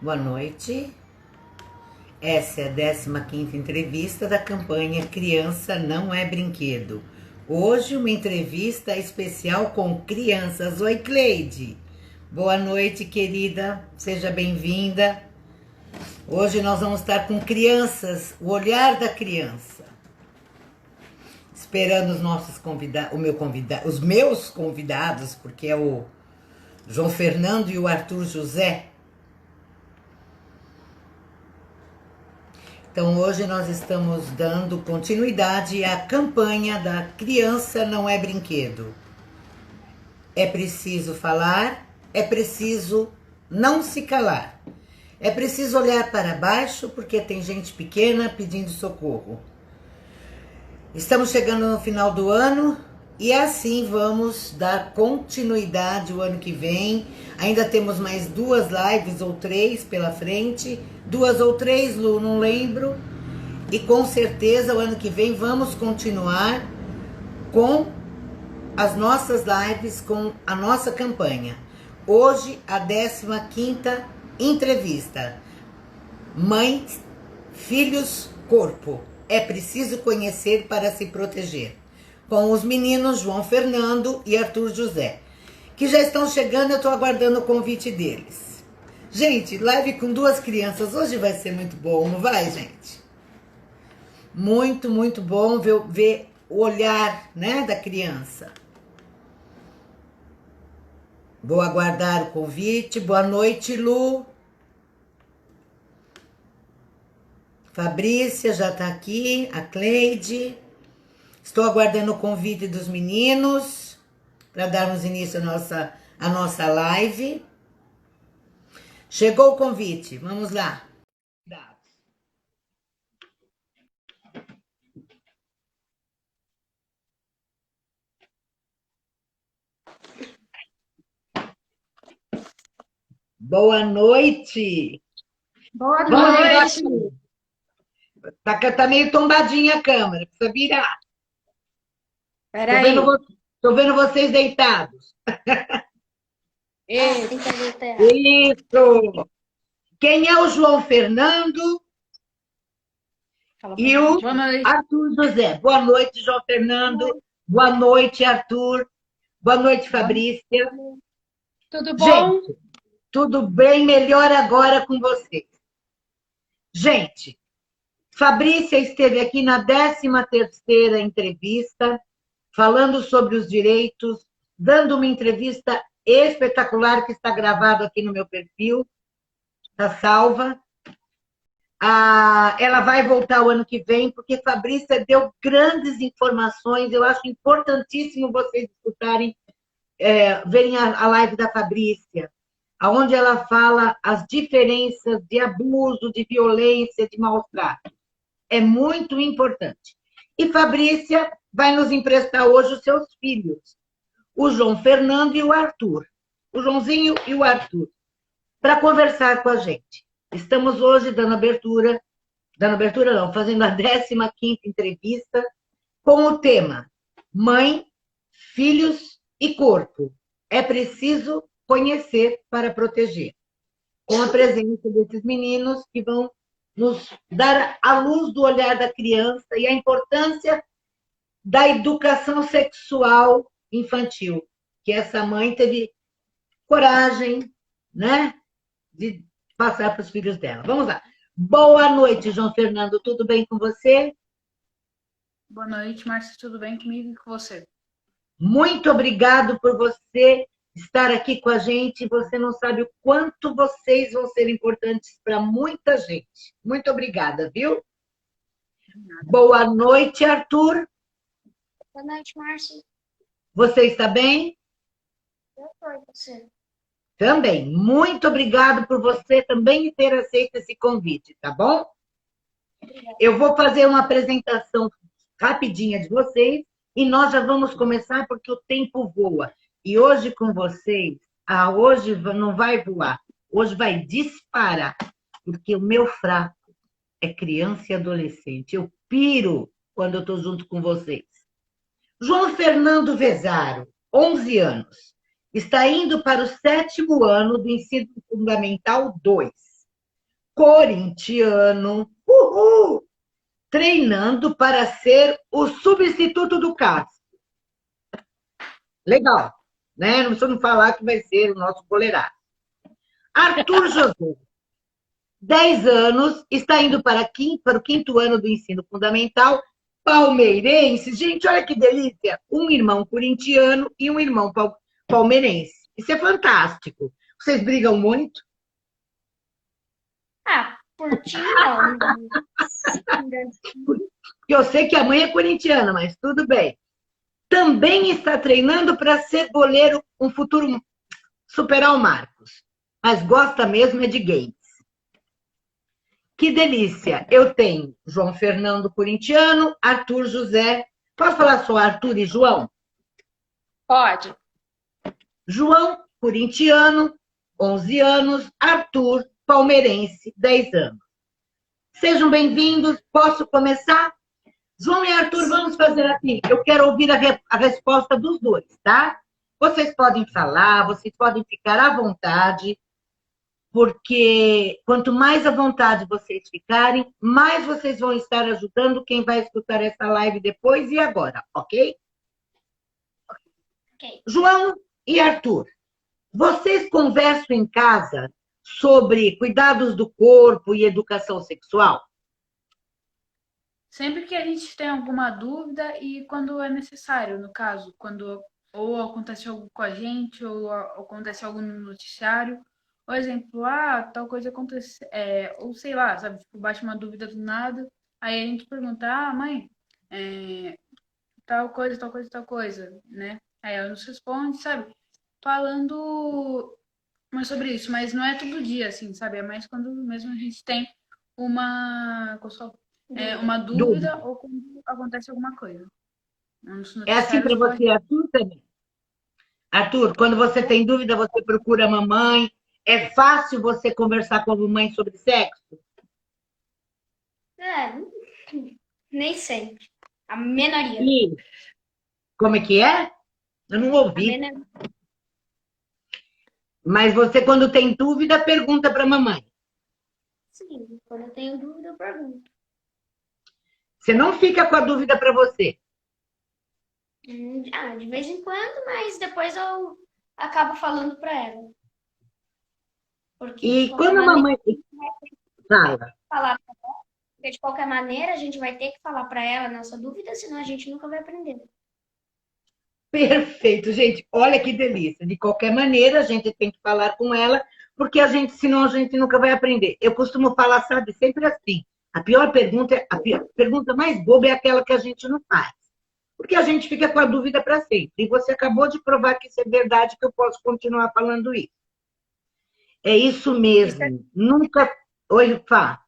Boa noite. Essa é a 15ª entrevista da campanha Criança Não é Brinquedo. Hoje uma entrevista especial com crianças. Oi, Cleide. Boa noite, querida. Seja bem-vinda. Hoje nós vamos estar com crianças, o olhar da criança. Esperando os nossos convidados, os meus convidados, porque é o João Fernando e o Arthur José. Então, hoje nós estamos dando continuidade à campanha da Criança Não é Brinquedo. É preciso falar, é preciso não se calar. É preciso olhar para baixo, porque tem gente pequena pedindo socorro. Estamos chegando no final do ano e assim vamos dar continuidade o ano que vem. Ainda temos mais 2 lives ou 3 pela frente. 2 ou 3, Lu, não lembro. E com certeza o ano que vem vamos continuar com as nossas lives, com a nossa campanha. Hoje, a 15ª entrevista. Mães, filhos, corpo. É preciso conhecer para se proteger. Com os meninos João Fernando e Arthur José, que já estão chegando, eu estou aguardando o convite deles. Gente, live com 2 crianças, hoje vai ser muito bom, não vai, gente? Muito, muito bom ver o olhar, né, da criança. Vou aguardar o convite. Boa noite, Lu. Fabrícia já está aqui, a Cleide. Estou aguardando o convite dos meninos para darmos início à nossa live. Chegou o convite, vamos lá. Boa noite. Boa noite. Tá meio tombadinha a câmera, precisa virar. Peraí. Tô vendo vocês deitados. Isso! Quem é o João Fernando e o Arthur José? Boa noite, João Fernando. Boa noite, Arthur. Boa noite, Fabrícia. Tudo bom? Gente, tudo bem, melhor agora com vocês. Gente, Fabrícia esteve aqui na 13ª entrevista, falando sobre os direitos, dando uma entrevista espetacular que está gravado aqui no meu perfil, está salva. Ela vai voltar o ano que vem, porque Fabrícia deu grandes informações, eu acho importantíssimo vocês escutarem, verem a live da Fabrícia, onde ela fala as diferenças de abuso, de violência, de maus tratos. É muito importante. E Fabrícia vai nos emprestar hoje os seus filhos, o João Fernando e o Arthur. O Joãozinho e o Arthur, para conversar com a gente. Estamos hoje fazendo a 15ª entrevista com o tema Mãe, Filhos e Corpo. É preciso conhecer para proteger. Com a presença desses meninos que vão nos dar a luz do olhar da criança e a importância da educação sexual infantil, que essa mãe teve coragem, né, de passar para os filhos dela. Vamos lá. Boa noite, João Fernando. Tudo bem com você? Boa noite, Márcia. Tudo bem comigo e com você? Muito obrigado por você estar aqui com a gente. Você não sabe o quanto vocês vão ser importantes para muita gente. Muito obrigada, viu? Boa noite, Arthur. Boa noite, Márcia. Você está bem? Eu estou, você. Também. Muito obrigado por você também ter aceito esse convite, tá bom? Obrigada. Eu vou fazer uma apresentação rapidinha de vocês e nós já vamos começar porque o tempo voa. E hoje com vocês, hoje não vai voar, hoje vai disparar, porque o meu fraco é criança e adolescente. Eu piro quando eu estou junto com vocês. João Fernando Vezaro, 11 anos, está indo para o 7º ano do ensino fundamental 2. corintiano, uhul, treinando para ser o substituto do Cássio. Legal, né? Não precisa falar que vai ser o nosso goleiraço. Arthur José, 10 anos, está indo para o quinto ano do ensino fundamental, palmeirense. Gente, olha que delícia! Um irmão corintiano e um irmão palmeirense. Isso é fantástico. Vocês brigam muito? Ah, por ti não. Porque eu sei que a mãe é corintiana, mas tudo bem. Também está treinando para ser goleiro, um futuro superar o Marcos. Mas gosta mesmo é de games. Que delícia! Eu tenho João Fernando corintiano, Arthur José. Posso falar só Arthur e João? Pode. João, corintiano, 11 anos. Arthur, palmeirense, 10 anos. Sejam bem-vindos. Posso começar? João e Arthur, vamos fazer assim. Eu quero ouvir a resposta dos dois, tá? Vocês podem falar, vocês podem ficar à vontade, porque quanto mais à vontade vocês ficarem, mais vocês vão estar ajudando quem vai escutar essa live depois e agora, ok? Ok. João e Arthur, vocês conversam em casa sobre cuidados do corpo e educação sexual? Sempre que a gente tem alguma dúvida e quando é necessário, no caso, quando ou acontece algo com a gente, ou acontece algo no noticiário, por exemplo, tal coisa acontece, ou sei lá, sabe, tipo, bate uma dúvida do nada, aí a gente pergunta, mãe, é, tal coisa, tal coisa, tal coisa, né? Aí ela nos responde, sabe, falando mais sobre isso, mas não é todo dia, assim, sabe? É mais quando mesmo a gente tem uma, uma dúvida Dúvida. ou quando acontece alguma coisa. Nos É assim noticiários para pode. você, Arthur, também? Arthur, quando você tem dúvida, você procura a mamãe. É fácil você conversar com a mamãe sobre sexo? É, nem sempre. A minoria. E como é que é? Eu não A ouvi. minoria. Mas você, quando tem dúvida, pergunta para a mamãe. Sim, quando eu tenho dúvida, eu pergunto. Você não fica com a dúvida para você. De vez em quando, mas depois eu acabo falando para ela. Porque de E qualquer quando a maneira, mamãe fala, falar, porque de qualquer maneira a gente vai ter que falar para ela a nossa dúvida, senão a gente nunca vai aprender. perfeito, gente, olha que delícia. De qualquer maneira, a gente tem que falar com ela, porque senão a gente nunca vai aprender. Eu costumo falar, sabe, sempre assim. A pior pergunta mais boba é aquela que a gente não faz. Porque a gente fica com a dúvida para sempre. E você acabou de provar que isso é verdade, que eu posso continuar falando isso. É isso Isso mesmo. Nunca. Oi, Fá.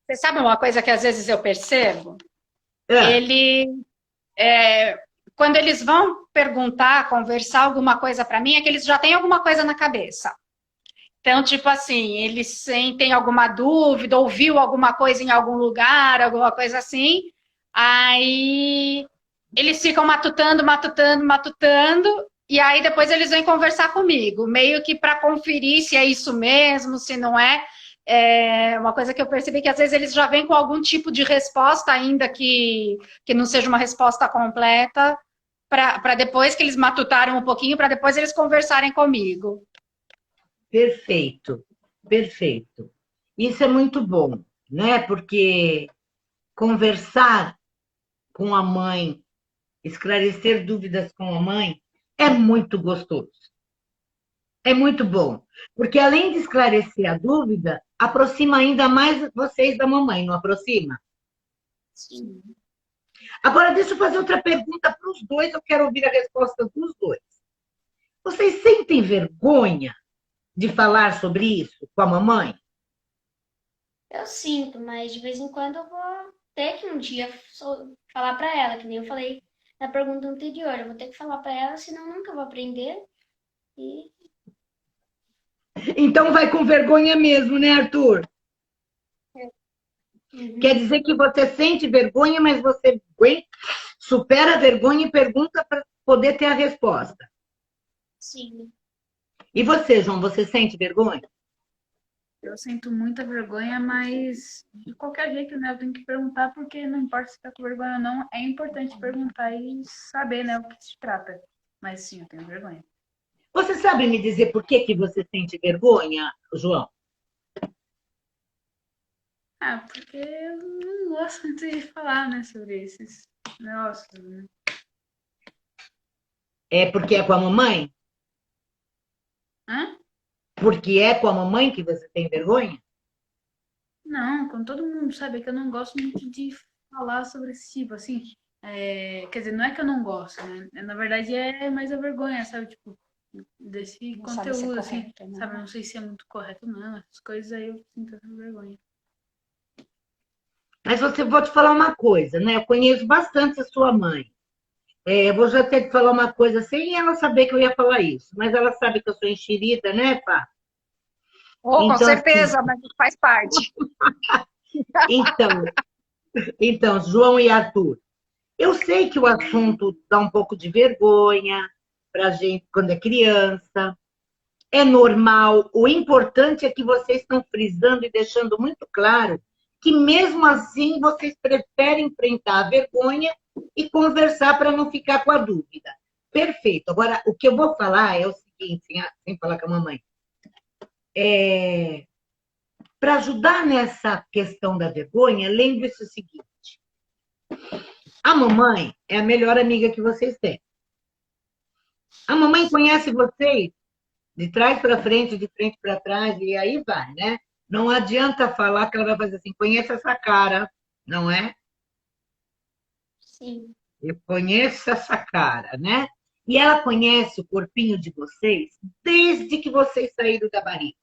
Você sabe uma coisa que às vezes eu percebo? É, Ele, quando eles vão perguntar, conversar alguma coisa para mim, é que eles já têm alguma coisa na cabeça. Então, tipo assim, eles sentem alguma dúvida, ouviu alguma coisa em algum lugar, alguma coisa assim, aí eles ficam matutando, matutando, matutando, e aí depois eles vêm conversar comigo, meio que para conferir se é isso mesmo, se não é. É uma coisa que eu percebi que às vezes eles já vêm com algum tipo de resposta, ainda que não seja uma resposta completa, para depois que eles matutaram um pouquinho, para depois eles conversarem comigo. perfeito. Perfeito. Isso é muito bom, né? Porque conversar com a mãe, esclarecer dúvidas com a mãe, é muito gostoso. É muito bom. Porque além de esclarecer a dúvida, aproxima ainda mais vocês da mamãe, não aproxima? Sim. Agora, deixa eu fazer outra pergunta para os dois, eu quero ouvir a resposta dos dois. Vocês sentem vergonha de falar sobre isso com a mamãe? Eu sinto, mas de vez em quando eu vou ter que um dia falar para ela, que nem eu falei na pergunta anterior. Eu vou ter que falar para ela, senão eu nunca vou aprender. E Então vai com vergonha mesmo, né, Arthur? Quer dizer que você sente vergonha, mas você supera a vergonha e pergunta para poder ter a resposta. sim, E você, João, você sente vergonha? Eu sinto muita vergonha, mas de qualquer jeito, né? Eu tenho que perguntar, porque não importa se tá com vergonha ou não, é importante perguntar e saber, né, o que se trata. Mas sim, eu tenho vergonha. Você sabe me dizer por que que você sente vergonha, João? Ah, porque eu não gosto muito de falar, né, sobre esses negócios, né? É porque é com a mamãe? Hã? Porque é com a mamãe que você tem vergonha? Não, como todo mundo sabe que eu não gosto muito de falar sobre esse tipo, assim. Quer dizer, não é que eu não gosto, né? Na verdade é mais a vergonha, sabe? Tipo, desse Não sabe se é conteúdo, assim, correto, né? sabe? Eu não sei se é muito correto ou não, essas coisas aí eu sinto essa vergonha. Mas você vou te falar uma coisa, né? Eu conheço bastante a sua mãe. Eu vou já ter que falar uma coisa sem ela saber que eu ia falar isso, mas ela sabe que eu sou enxerida, né, Pá? Oh, com Então, assim, certeza, mas faz parte. então, então, João e Arthur, eu sei que o assunto dá um pouco de vergonha para a gente quando é criança, é normal. O importante é que vocês estão frisando e deixando muito claro que, mesmo assim, vocês preferem enfrentar a vergonha e conversar para não ficar com a dúvida. Perfeito. Agora, o que eu vou falar é o seguinte, sem falar com a mamãe. Para ajudar nessa questão da vergonha, lembre-se o seguinte: a mamãe é a melhor amiga que vocês têm. A mamãe conhece vocês de trás para frente, de frente para trás, e aí vai, né? Não adianta falar que ela vai fazer assim, conheça essa cara, não é? Sim. Eu conheço essa cara, né? E ela conhece o corpinho de vocês desde que vocês saíram da barriga.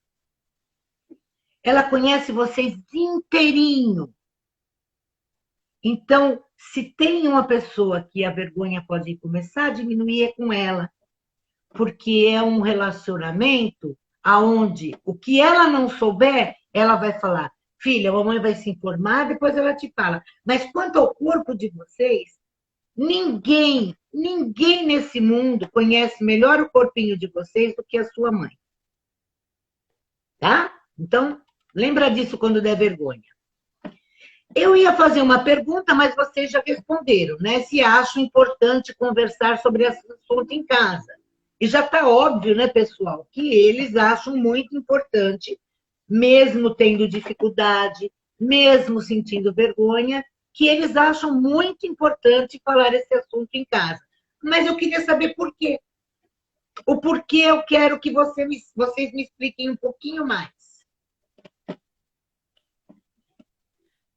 Ela conhece vocês inteirinho. Então, se tem uma pessoa que a vergonha pode começar a diminuir, é com ela. Porque é um relacionamento aonde o que ela não souber, ela vai falar, filha, a mamãe vai se informar, depois ela te fala. Mas quanto ao corpo de vocês, ninguém nesse mundo conhece melhor o corpinho de vocês do que a sua mãe. Tá? Então, lembra disso quando der vergonha. Eu ia fazer uma pergunta, mas vocês já responderam, né? Se acham importante conversar sobre esse assunto em casa. E já está óbvio, né, pessoal, que eles acham muito importante, mesmo tendo dificuldade, mesmo sentindo vergonha, que eles acham muito importante falar esse assunto em casa. Mas eu queria saber por quê. O porquê eu quero que vocês me expliquem um pouquinho mais.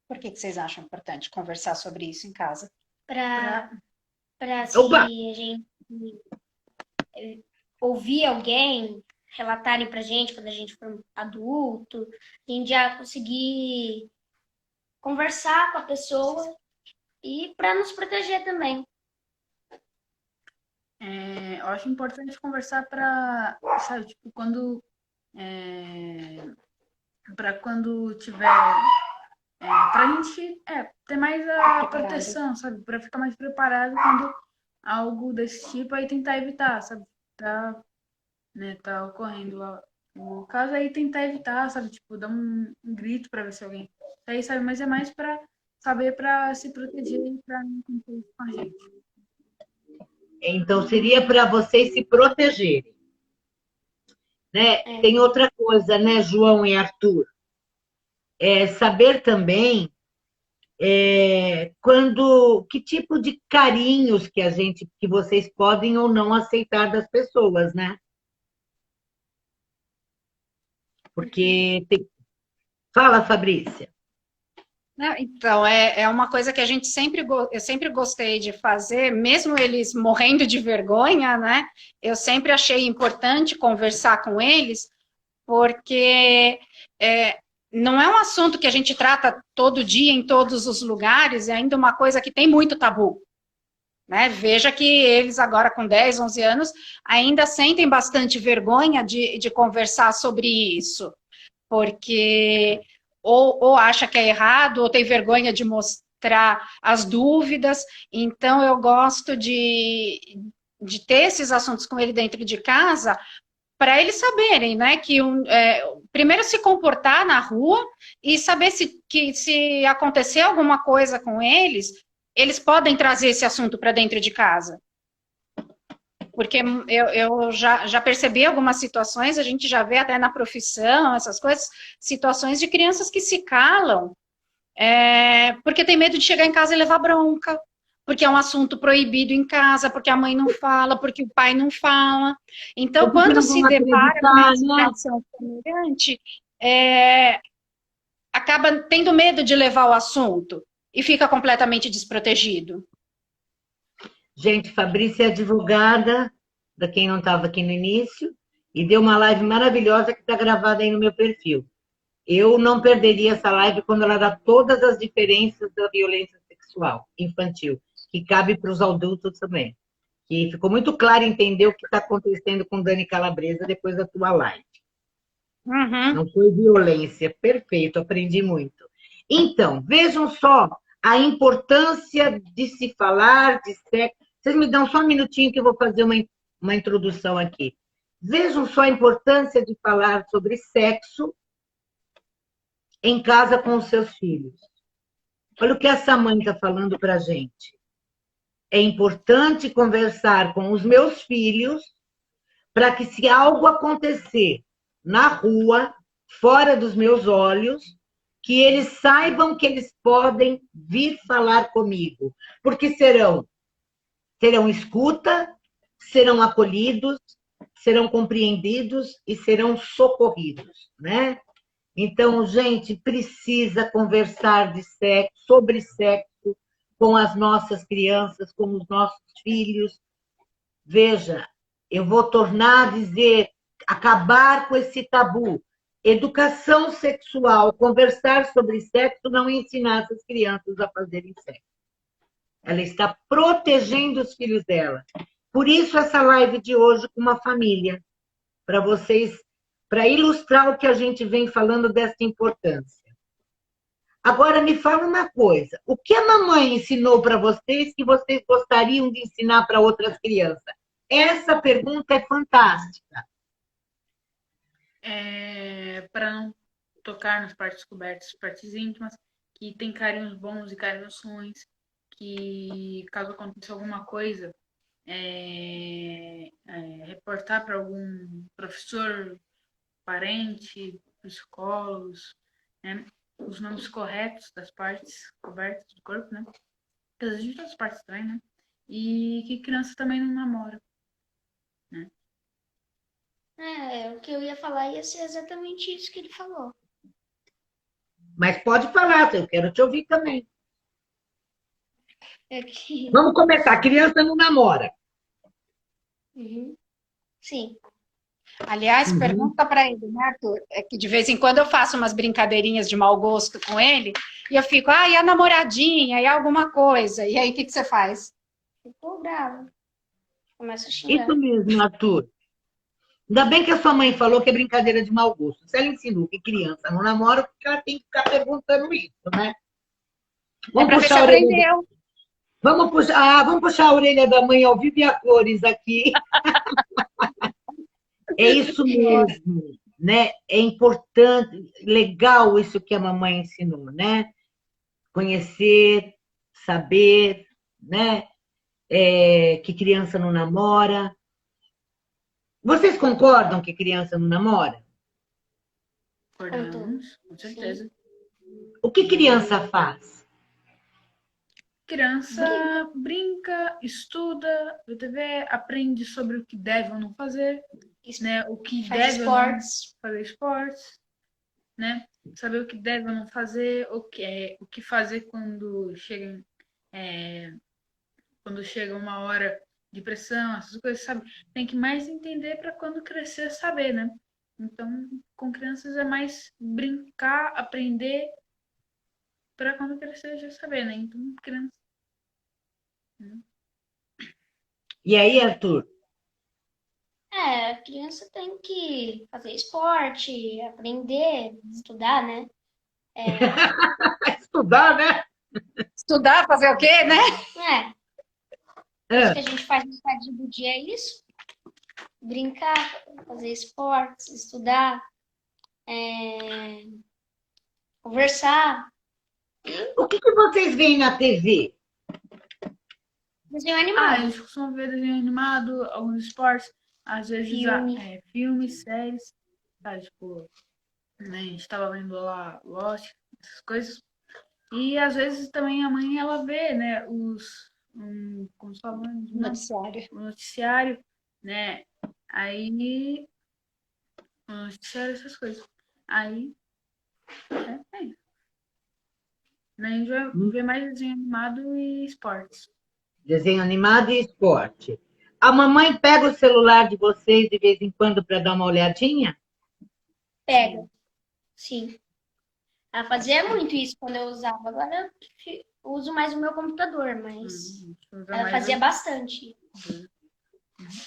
Por que vocês acham importante conversar sobre isso em casa? Para se Opa! a gente ouvir alguém relatarem pra gente quando a gente for adulto, a gente já conseguir conversar com a pessoa e para nos proteger também. Eu acho importante conversar para, sabe, tipo, para quando tiver, pra gente ter mais a proteção, sabe? Para ficar mais preparado quando algo desse tipo aí tentar evitar, sabe? Tá ocorrendo o caso aí tentar evitar, sabe? Tipo, dar um grito para ver se alguém. Isso aí, sabe? Mas é mais para saber para se proteger e para não acontecer isso com a gente. Então, seria para vocês se protegerem. Né? Tem outra coisa, né, João e Arthur? Saber também que tipo de carinhos que vocês podem ou não aceitar das pessoas, né? Porque Fala, Fabrícia. Não, então, é uma coisa que eu sempre gostei de fazer, mesmo eles morrendo de vergonha, né? Eu sempre achei importante conversar com eles, porque não é um assunto que a gente trata todo dia, em todos os lugares, é ainda uma coisa que tem muito tabu. Né? Veja que eles agora com 10, 11 anos ainda sentem bastante vergonha de conversar sobre isso, porque ou acha que é errado, ou tem vergonha de mostrar as dúvidas. Então, eu gosto de ter esses assuntos com ele dentro de casa, para eles saberem, né, que primeiro se comportar na rua e saber se acontecer alguma coisa com eles podem trazer esse assunto para dentro de casa. Porque eu já percebi algumas situações, a gente já vê até na profissão, essas coisas, situações de crianças que se calam porque tem medo de chegar em casa e levar bronca, porque é um assunto proibido em casa, porque a mãe não fala, porque o pai não fala. Então, quando se depara com uma situação semelhante, acaba tendo medo de levar o assunto e fica completamente desprotegido. Gente, Fabrícia é advogada, da quem não estava aqui no início, e deu uma live maravilhosa que está gravada aí no meu perfil. Eu não perderia essa live quando ela dá todas as diferenças da violência sexual infantil, que cabe para os adultos também. Que ficou muito claro entender o que está acontecendo com Dani Calabresa depois da tua live. Uhum. Não foi violência, perfeito, aprendi muito. Então, vejam só a importância de se falar de sexo. Vocês me dão só um minutinho que eu vou fazer uma introdução aqui. Vejam só a importância de falar sobre sexo em casa com os seus filhos. Olha o que essa mãe está falando para a gente. É importante conversar com os meus filhos para que, se algo acontecer na rua, fora dos meus olhos, que eles saibam que eles podem vir falar comigo. Porque terão escuta, serão acolhidos, serão compreendidos e serão socorridos, né? Então, gente, precisa conversar sobre sexo com as nossas crianças, com os nossos filhos. Veja, eu vou tornar a dizer, acabar com esse tabu. Educação sexual, conversar sobre sexo, não ensinar essas crianças a fazerem sexo. Ela está protegendo os filhos dela. Por isso, essa live de hoje com uma família, para vocês, para ilustrar o que a gente vem falando dessa importância. Agora, me fala uma coisa. O que a mamãe ensinou para vocês que vocês gostariam de ensinar para outras crianças? Essa pergunta é fantástica. Para não tocar nas partes cobertas, partes íntimas, que tem carinhos bons e carinhos ruins, que caso aconteça alguma coisa, reportar para algum professor, parente, psicólogos, né? Os nomes corretos das partes cobertas do corpo, né? Porque a gente tem as partes também, né? E que criança também não namora, né? O que eu ia falar ia ser exatamente isso que ele falou. Mas pode falar, eu quero te ouvir também. Que... Vamos começar. A criança não namora. Uhum. Sim. Aliás, pergunta para ele, né, Arthur? É que de vez em quando eu faço umas brincadeirinhas de mau gosto com ele e eu fico, e a namoradinha, e alguma coisa. E aí, o que você faz? Ficou bravo. Começa a xingar. Isso mesmo, Arthur. Ainda bem que a sua mãe falou que é brincadeira de mau gosto. Se ela ensinou que criança não namora, porque ela tem que ficar perguntando isso, né? Vamos puxar a orelha. Vamos puxar a orelha da mãe ao vivo e a cores aqui. É isso mesmo, né? É importante, legal isso que a mamãe ensinou, né? Conhecer, saber, né? Que criança não namora. Vocês concordam que criança não namora? Concordamos, com certeza. Sim. O que criança faz? Criança brinca, estuda, vê TV, aprende sobre o que deve ou não fazer, né? O que deve ou não fazer esportes, né? Saber o que deve ou não fazer, o que fazer quando chega uma hora de pressão, essas coisas, sabe? Tem que mais entender para quando crescer saber, né? Então, com crianças é mais brincar, aprender para quando crescer já saber, né? Então, criança. E aí, Arthur? A criança tem que fazer esporte, aprender, estudar, né? Estudar, né? Estudar, fazer o quê, né? Isso que a gente faz no tarde do dia é isso. brincar, fazer esportes, estudar, conversar, O que vocês veem na TV? desenho Ah, animado, eles costumam ver desenho animado, alguns esportes, às vezes filme. filmes, séries, sabe? Tipo, né, a gente tava vendo lá Lost, essas coisas. E às vezes também a mãe, ela vê, né, como se fala, Noticiário. o noticiário, né? Aí, o noticiário, essas coisas. Aí, é isso. Né, a gente vê mais desenho animado e esportes. Desenho animado e esporte. A mamãe pega o celular de vocês de vez em quando para dar uma olhadinha? Pega, sim. Ela fazia muito isso quando eu usava. Agora eu uso mais o meu computador, mas Usa ela mais fazia bastante.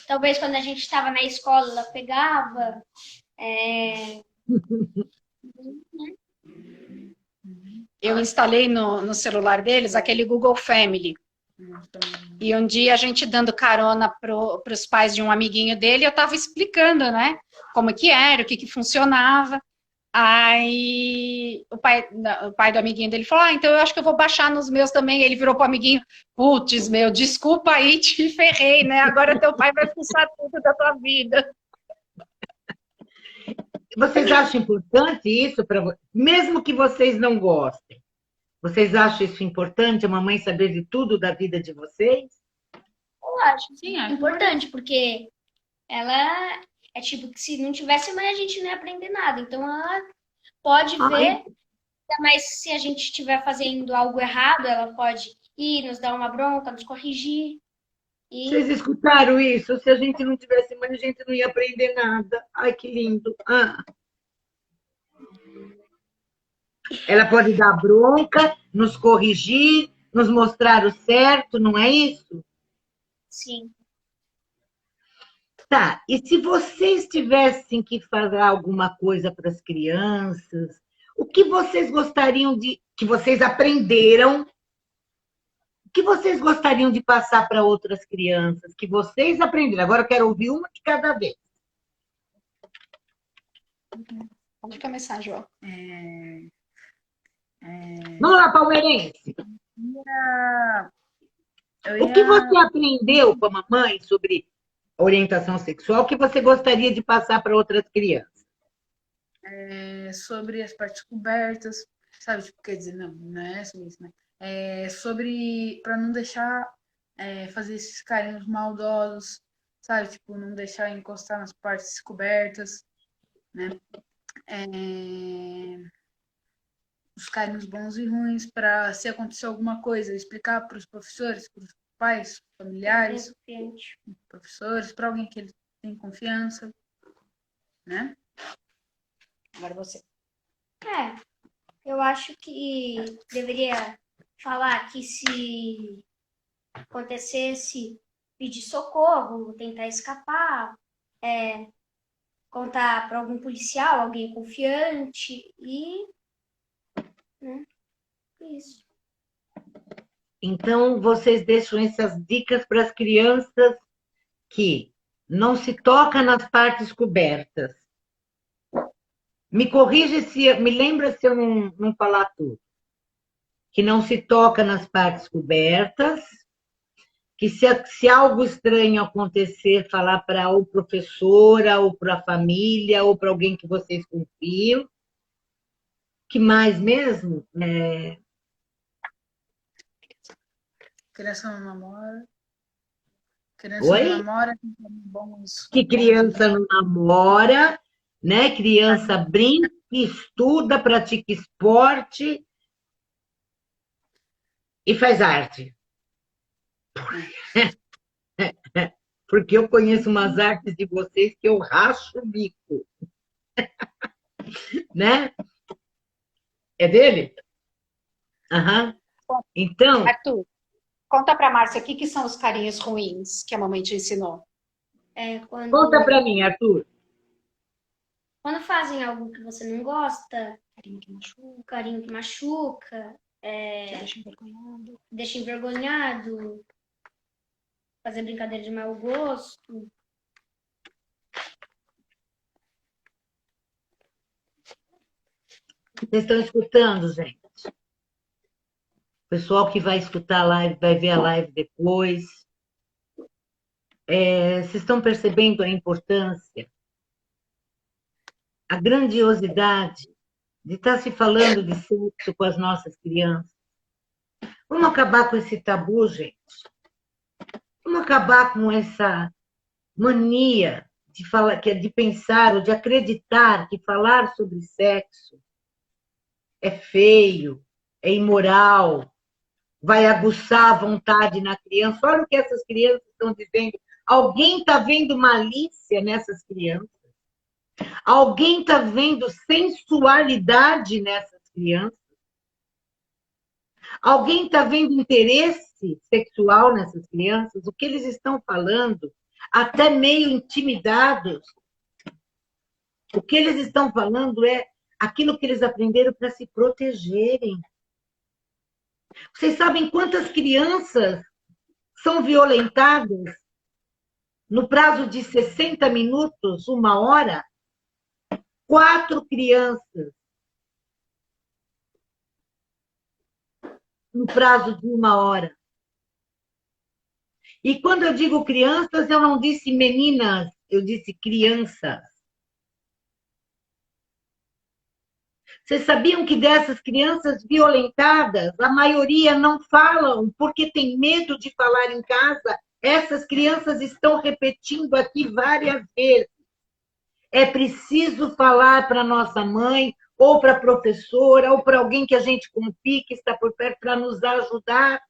Talvez quando a gente estava na escola, ela pegava. Eu instalei no celular deles aquele Google Family. E um dia a gente dando carona para os pais de um amiguinho dele, eu estava explicando, né? Como que era, o que funcionava. Aí o pai do amiguinho dele falou: então eu acho que eu vou baixar nos meus também. Ele virou pro amiguinho: putz, meu, desculpa aí, te ferrei, né? Agora teu pai vai fuçar tudo da tua vida. Vocês acham importante isso para mesmo que vocês não gostem? Vocês acham isso importante, a mamãe saber de tudo da vida de vocês? Eu acho Sim, acho importante, porque ela é tipo que se não tivesse mãe, a gente não ia aprender nada. Então ela pode ver, mas se a gente estiver fazendo algo errado, ela pode ir nos dar uma bronca, nos corrigir. Vocês E escutaram isso? Se a gente não tivesse mãe, a gente não ia aprender nada. Ai, que lindo. Ela pode dar bronca, nos corrigir, nos mostrar o certo, não é isso? sim, Tá, e se vocês tivessem que falar alguma coisa para as crianças, o que vocês gostariam de. Que vocês aprenderam, o que vocês gostariam de passar para outras crianças? Que vocês aprenderam. Agora eu quero ouvir uma de cada vez. Pode começar, João. Vamos lá, palmeirense. Eu O que você ia aprendeu com a mamãe sobre orientação sexual que você gostaria de passar para outras crianças? sobre as partes cobertas, sabe? Tipo, quer dizer, não é sobre isso, né? Sobre para não deixar fazer esses carinhos maldosos, sabe? Tipo, não deixar encostar nas partes cobertas, né? É, os carinhos bons e ruins para se acontecer alguma coisa, explicar para os professores, para os pais, familiares, professores, para alguém que ele tem confiança, né? Agora você. eu acho que deveria falar que se acontecesse, pedir socorro, tentar escapar, contar para algum policial, alguém confiante e, né, isso. Então, vocês deixam essas dicas para as crianças que não se toca nas partes cobertas. Me corrija se, me lembra se eu não falar tudo. Que não se toca nas partes cobertas, que se algo estranho acontecer, falar para ou professora, ou para a família, ou para alguém que vocês confiam. Que mais mesmo? Criança não namora. Criança não Oi? namora, tem bons, Que bons criança não namora, né? Criança amigos. brinca, estuda, pratica esporte e faz arte. Porque eu conheço umas artes de vocês que eu racho o bico, né? É dele? Aham. Então, Arthur, conta para a Márcia o que são os carinhos ruins que a mamãe te ensinou. conta para mim, Arthur. Quando fazem algo que você não gosta, Carinho que machuca, carinho que machuca, te deixa envergonhado. deixa envergonhado, fazer brincadeira de mau gosto, Vocês estão escutando, gente? O pessoal que vai escutar a live, vai ver a live depois. Vocês estão percebendo a importância, a grandiosidade de estar se falando de sexo com as nossas crianças? Vamos acabar com esse tabu, gente. Vamos acabar com essa mania de falar, de pensar ou de acreditar que falar sobre sexo é feio, é imoral, vai aguçar a vontade na criança. Olha o que essas crianças estão dizendo. Alguém está vendo malícia nessas crianças? Alguém está vendo sensualidade nessas crianças? Alguém está vendo interesse sexual nessas crianças? O que eles estão falando, até meio intimidados, o que eles estão falando é aquilo que eles aprenderam para se protegerem. Vocês sabem quantas crianças são violentadas no prazo de 60 minutos, 1 hora? 4 crianças no prazo de 1 hora. E quando eu digo crianças, eu não disse meninas, eu disse crianças. Vocês sabiam que dessas crianças violentadas, a maioria não falam porque tem medo de falar em casa? Essas crianças estão repetindo aqui várias vezes. É preciso falar para nossa mãe, ou para a professora, ou para alguém que a gente confie, que está por perto, para nos ajudar.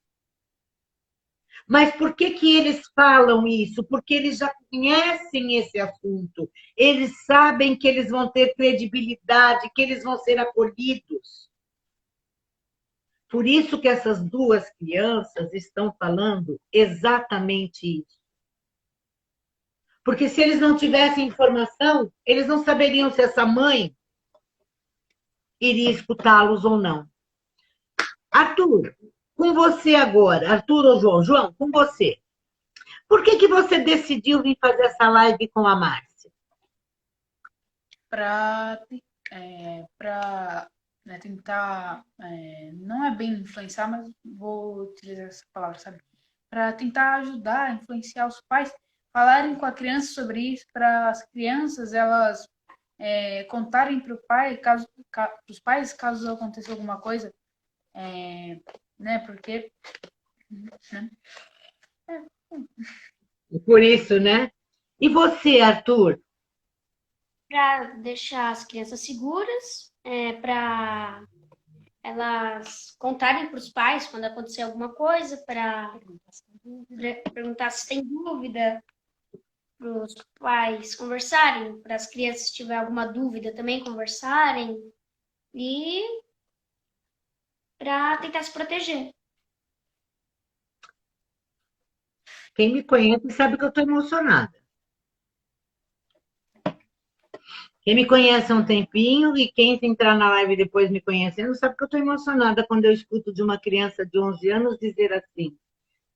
Mas por que eles falam isso? Porque eles já conhecem esse assunto. Eles sabem que eles vão ter credibilidade, que eles vão ser acolhidos. Por isso que essas 2 crianças estão falando exatamente isso. Porque se eles não tivessem informação, eles não saberiam se essa mãe iria escutá-los ou não. Arthur, com você agora. Arthur ou João? João, com você. Por que você decidiu vir fazer essa live com a Márcia? Para tentar, não é bem influenciar, mas vou utilizar essa palavra, sabe? Para tentar ajudar, influenciar os pais, falarem com a criança sobre isso, para as crianças elas contarem para o pai, os pais, caso aconteça alguma coisa, né? Porque, né? Por isso, né? E você, Arthur? Para deixar as crianças seguras, para elas contarem para os pais quando acontecer alguma coisa, para perguntar se tem dúvida, para os pais conversarem, para as crianças, se tiver alguma dúvida, também conversarem, e para tentar se proteger. Quem me conhece sabe que eu estou emocionada. Quem me conhece há um tempinho e quem entrar na live depois me conhecendo sabe que eu estou emocionada quando eu escuto de uma criança de 11 anos dizer assim,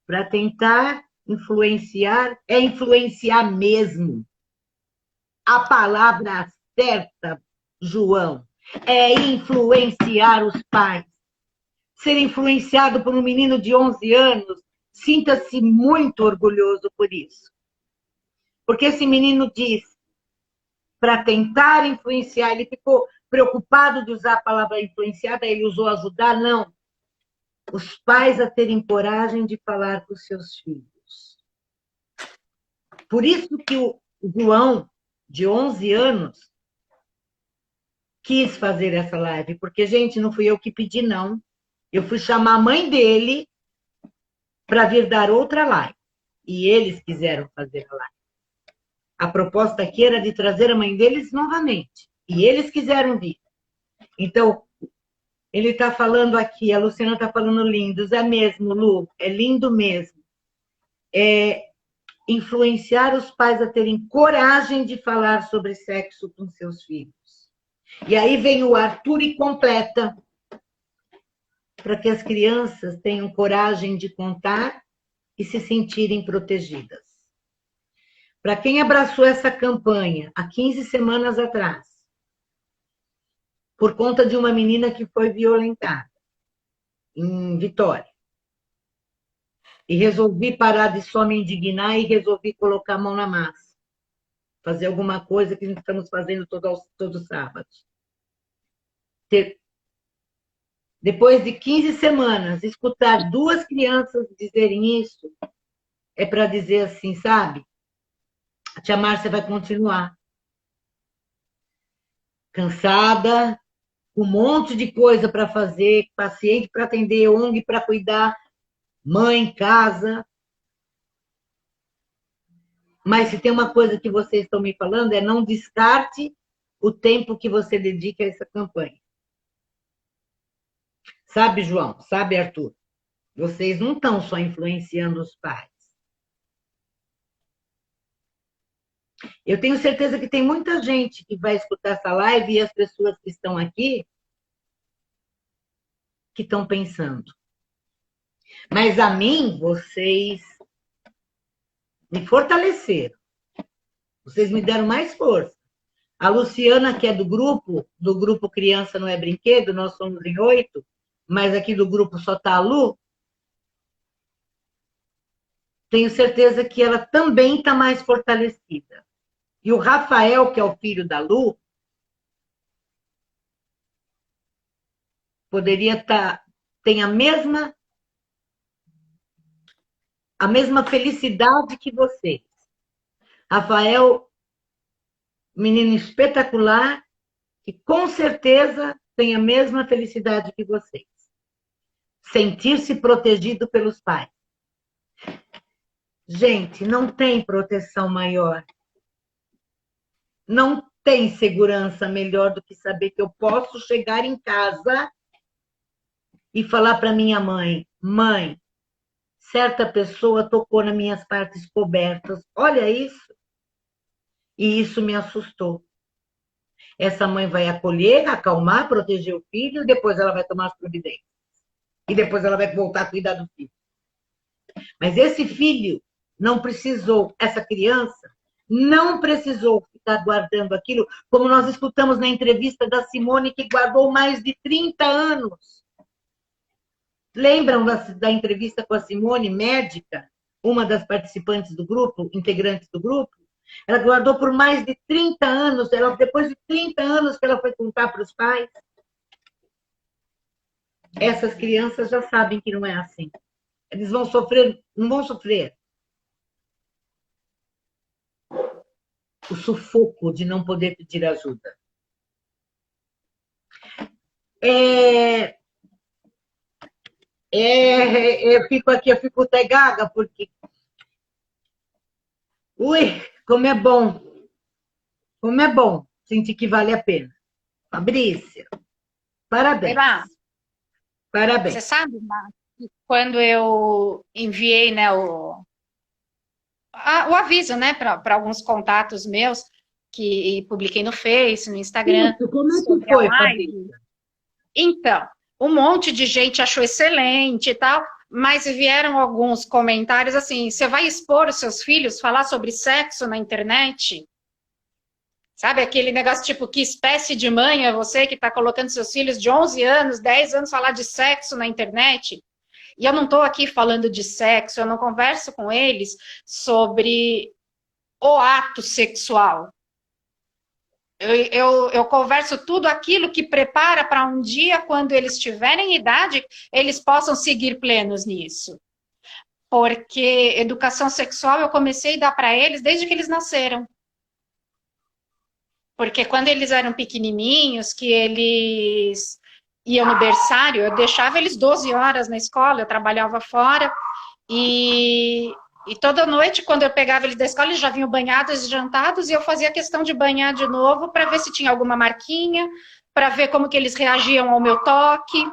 para tentar influenciar, é influenciar mesmo. A palavra certa, João, é influenciar os pais. Ser influenciado por um menino de 11 anos, sinta-se muito orgulhoso por isso. Porque esse menino diz, para tentar influenciar, ele ficou preocupado de usar a palavra influenciar, daí ele usou ajudar, não. Os pais a terem coragem de falar com os seus filhos. Por isso que o João, de 11 anos, quis fazer essa live, porque, gente, não fui eu que pedi, não. Eu fui chamar a mãe dele para vir dar outra live. E eles quiseram fazer a live. A proposta aqui era de trazer a mãe deles novamente. E eles quiseram vir. Então, ele está falando aqui, a Luciana está falando lindos. É mesmo, Lu, é lindo mesmo. É influenciar os pais a terem coragem de falar sobre sexo com seus filhos. E aí vem o Arthur e completa, para que as crianças tenham coragem de contar e se sentirem protegidas. Para quem abraçou essa campanha há 15 semanas atrás, por conta de uma menina que foi violentada em Vitória. E resolvi parar de só me indignar e resolvi colocar a mão na massa. Fazer alguma coisa que estamos fazendo todo sábado. Depois de 15 semanas, escutar 2 crianças dizerem isso, é para dizer assim, sabe? A tia Márcia vai continuar. Cansada, com um monte de coisa para fazer, paciente para atender, ONG para cuidar, mãe, casa. Mas se tem uma coisa que vocês estão me falando, é não descarte o tempo que você dedica a essa campanha. Sabe, João? Sabe, Arthur? Vocês não estão só influenciando os pais. Eu tenho certeza que tem muita gente que vai escutar essa live e as pessoas que estão aqui que estão pensando. Mas a mim, vocês me fortaleceram. Vocês me deram mais força. A Luciana, que é do grupo Criança Não é Brinquedo, nós somos em 8, mas aqui do grupo só está a Lu. Tenho certeza que ela também está mais fortalecida. E o Rafael, que é o filho da Lu, poderia tem a mesma felicidade que vocês. Rafael, menino espetacular, que com certeza tem a mesma felicidade que vocês. Sentir-se protegido pelos pais. Gente, não tem proteção maior. Não tem segurança melhor do que saber que eu posso chegar em casa e falar para minha mãe, mãe, certa pessoa tocou nas minhas partes cobertas. Olha isso. E isso me assustou. Essa mãe vai acolher, acalmar, proteger o filho, e depois ela vai tomar as providências. E depois ela vai voltar a cuidar do filho. Mas esse filho não precisou, essa criança não precisou ficar guardando aquilo, como nós escutamos na entrevista da Simone, que guardou mais de 30 anos. Lembram da entrevista com a Simone, médica, uma das participantes do grupo, integrantes do grupo? Ela guardou por mais de 30 anos, depois de 30 anos que ela foi contar para os pais. Essas crianças já sabem que não é assim. Eles vão sofrer, não vão sofrer o sufoco de não poder pedir ajuda. Eu fico aqui, eu fico até gaga, porque... Ui, como é bom. Como é bom sentir que vale a pena. Fabrícia, parabéns. Eba, Parabéns. você sabe, Má, que quando eu enviei, né, o aviso, né, para alguns contatos meus, que publiquei no Face, no Instagram, Isso, como é que sobre foi, a live. Fabrícia? Então, um monte de gente achou excelente e tal, mas vieram alguns comentários assim, você vai expor os seus filhos, falar sobre sexo na internet? Sabe, aquele negócio tipo, que espécie de mãe é você que está colocando seus filhos de 11 anos, 10 anos falar de sexo na internet? E eu não estou aqui falando de sexo, eu não converso com eles sobre o ato sexual. Eu converso tudo aquilo que prepara para um dia, quando eles tiverem idade, eles possam seguir plenos nisso. Porque educação sexual eu comecei a dar para eles desde que eles nasceram. Porque quando eles eram pequenininhos, que eles iam no berçário, eu deixava eles 12 horas na escola, eu trabalhava fora, e toda noite, quando eu pegava eles da escola, eles já vinham banhados e jantados, e eu fazia questão de banhar de novo para ver se tinha alguma marquinha, para ver como que eles reagiam ao meu toque,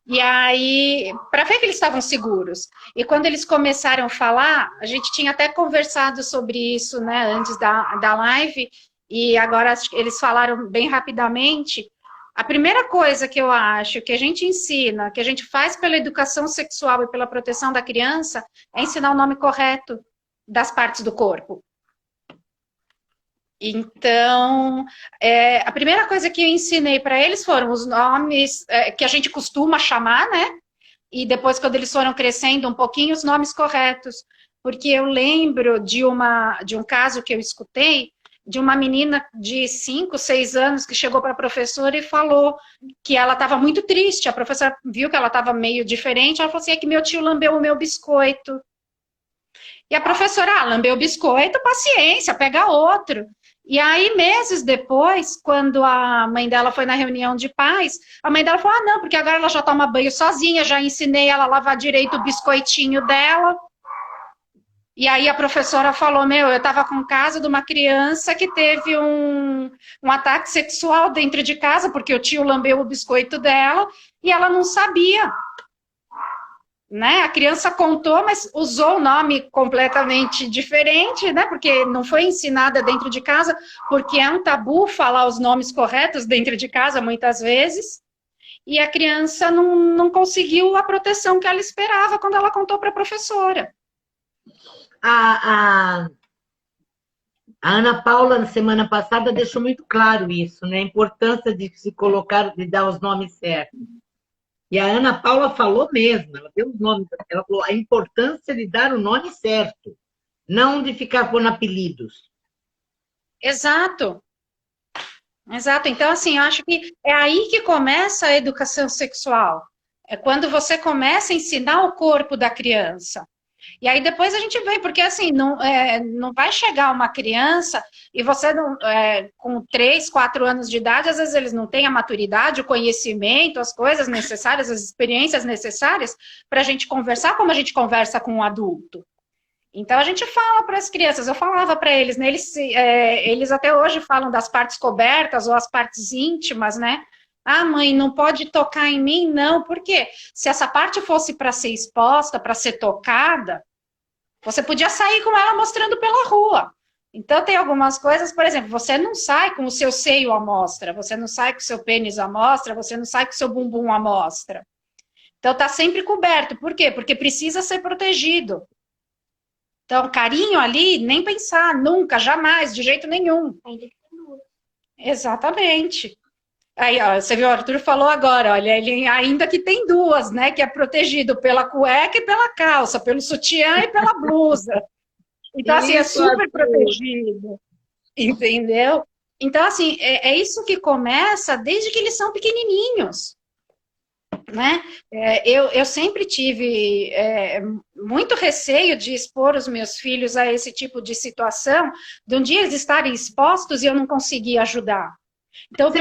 e aí, para ver que eles estavam seguros. E quando eles começaram a falar, a gente tinha até conversado sobre isso, né, antes da live, e agora eles falaram bem rapidamente. A primeira coisa que eu acho que a gente ensina, que a gente faz pela educação sexual e pela proteção da criança, é ensinar o nome correto das partes do corpo. Então, a primeira coisa que eu ensinei para eles foram os nomes que a gente costuma chamar, né? E depois, quando eles foram crescendo um pouquinho, os nomes corretos. Porque eu lembro de um caso que eu escutei, de uma menina de 5, 6 anos que chegou para a professora e falou que ela estava muito triste. A professora viu que ela estava meio diferente, ela falou assim, é que meu tio lambeu o meu biscoito. E a professora, lambeu o biscoito, paciência, pega outro. E aí, meses depois, quando a mãe dela foi na reunião de pais, a mãe dela falou, não, porque agora ela já toma banho sozinha, já ensinei ela a lavar direito o biscoitinho dela. E aí a professora falou, eu estava com caso de uma criança que teve um ataque sexual dentro de casa, porque o tio lambeu o biscoito dela, e ela não sabia. Né? A criança contou, mas usou o nome completamente diferente, né? Porque não foi ensinada dentro de casa, porque é um tabu falar os nomes corretos dentro de casa, muitas vezes, e a criança não conseguiu a proteção que ela esperava quando ela contou para a professora. A Ana Paula, na semana passada, deixou muito claro isso, né? A importância de se colocar, de dar os nomes certos. E a Ana Paula falou mesmo, ela deu os nomes, ela falou a importância de dar o nome certo, não de ficar pondo apelidos. Exato. Exato. Então, assim, eu acho que é aí que começa a educação sexual. É quando você começa a ensinar o corpo da criança. E aí depois a gente vê, porque assim, não vai chegar uma criança e você, com 3, 4 anos de idade, às vezes eles não têm a maturidade, o conhecimento, as coisas necessárias, as experiências necessárias para a gente conversar como a gente conversa com um adulto. Então a gente fala para as crianças, eu falava para eles, né, eles até hoje falam das partes cobertas ou as partes íntimas, né? Ah, mãe, não pode tocar em mim, não. Por quê? Se essa parte fosse para ser exposta, para ser tocada, você podia sair com ela mostrando pela rua. Então, tem algumas coisas, por exemplo, você não sai com o seu seio à mostra, você não sai com o seu pênis à mostra, você não sai com o seu bumbum à mostra. Então, tá sempre coberto. Por quê? Porque precisa ser protegido. Então, carinho ali, nem pensar, nunca, jamais, de jeito nenhum. Ainda que tem duas. Exatamente. Aí, ó, você viu, o Arthur falou agora, olha, ele ainda que tem duas, né, que é protegido pela cueca e pela calça, pelo sutiã e pela blusa. Então, assim, é super protegido, entendeu? Então, assim, é isso que começa desde que eles são pequenininhos, né? Eu sempre tive muito receio de expor os meus filhos a esse tipo de situação, de um dia eles estarem expostos e eu não conseguir ajudar. Então, o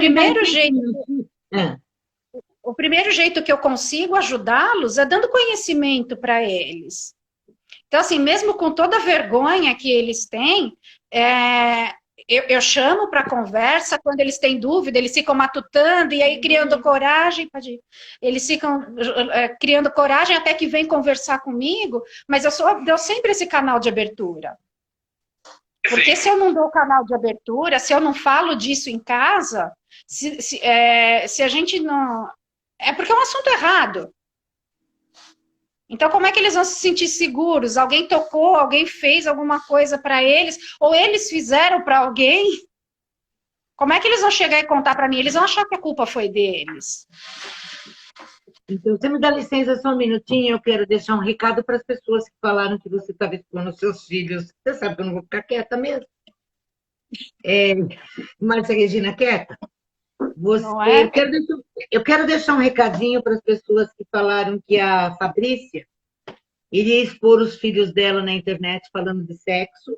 primeiro jeito que eu consigo ajudá-los é dando conhecimento para eles. Então, assim, mesmo com toda a vergonha que eles têm, eu chamo para conversa, quando eles têm dúvida, eles ficam matutando e aí criando coragem, eles ficam criando coragem até que vem conversar comigo, mas eu dou sempre esse canal de abertura. Porque se eu não dou canal de abertura, se eu não falo disso em casa, se a gente não... É porque é um assunto errado. Então, como é que eles vão se sentir seguros? Alguém tocou, alguém fez alguma coisa para eles, ou eles fizeram para alguém? Como é que eles vão chegar e contar para mim? Eles vão achar que a culpa foi deles. Então, você me dá licença só um minutinho, eu quero deixar um recado para as pessoas que falaram que você estava expondo os seus filhos. Você sabe que eu não vou ficar quieta mesmo. Márcia Regina, quieta? Eu quero deixar um recadinho para as pessoas que falaram que a Fabrícia iria expor os filhos dela na internet falando de sexo.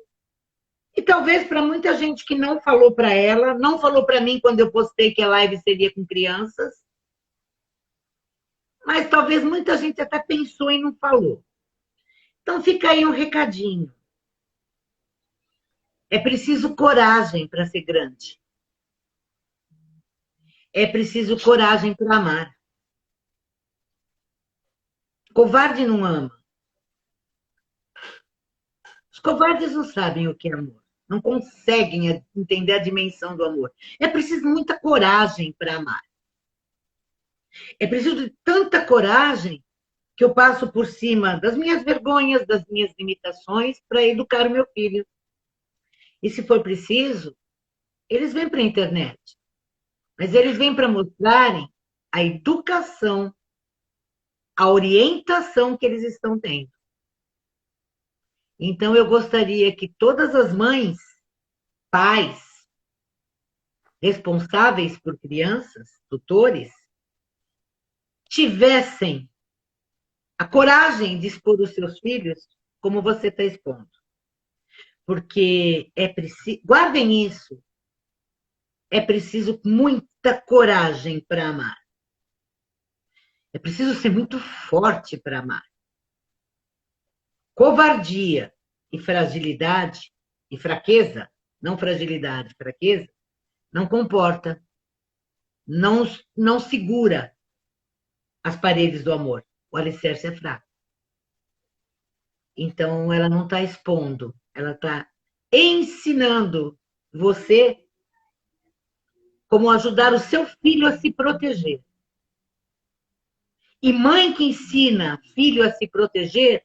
E talvez para muita gente que não falou para ela, não falou para mim quando eu postei que a live seria com crianças, mas talvez muita gente até pensou e não falou. Então fica aí um recadinho. É preciso coragem para ser grande. É preciso coragem para amar. Covarde não ama. Os covardes não sabem o que é amor. Não conseguem entender a dimensão do amor. É preciso muita coragem para amar. É preciso de tanta coragem que eu passo por cima das minhas vergonhas, das minhas limitações, para educar o meu filho. E se for preciso, Eles vêm para a internet, mas eles vêm para mostrarem a educação, a orientação que eles estão tendo. Então, eu gostaria que todas as mães, pais, responsáveis por crianças, tutores, tivessem a coragem de expor os seus filhos como você está expondo. Porque é preciso, guardem isso, é preciso muita coragem para amar. É preciso ser muito forte para amar. Covardia e fragilidade e fraqueza, não fragilidade, fraqueza, não comporta, não segura as paredes do amor. O alicerce é fraco. Então, ela não está expondo, ela está ensinando você como ajudar o seu filho a se proteger. E mãe que ensina filho a se proteger,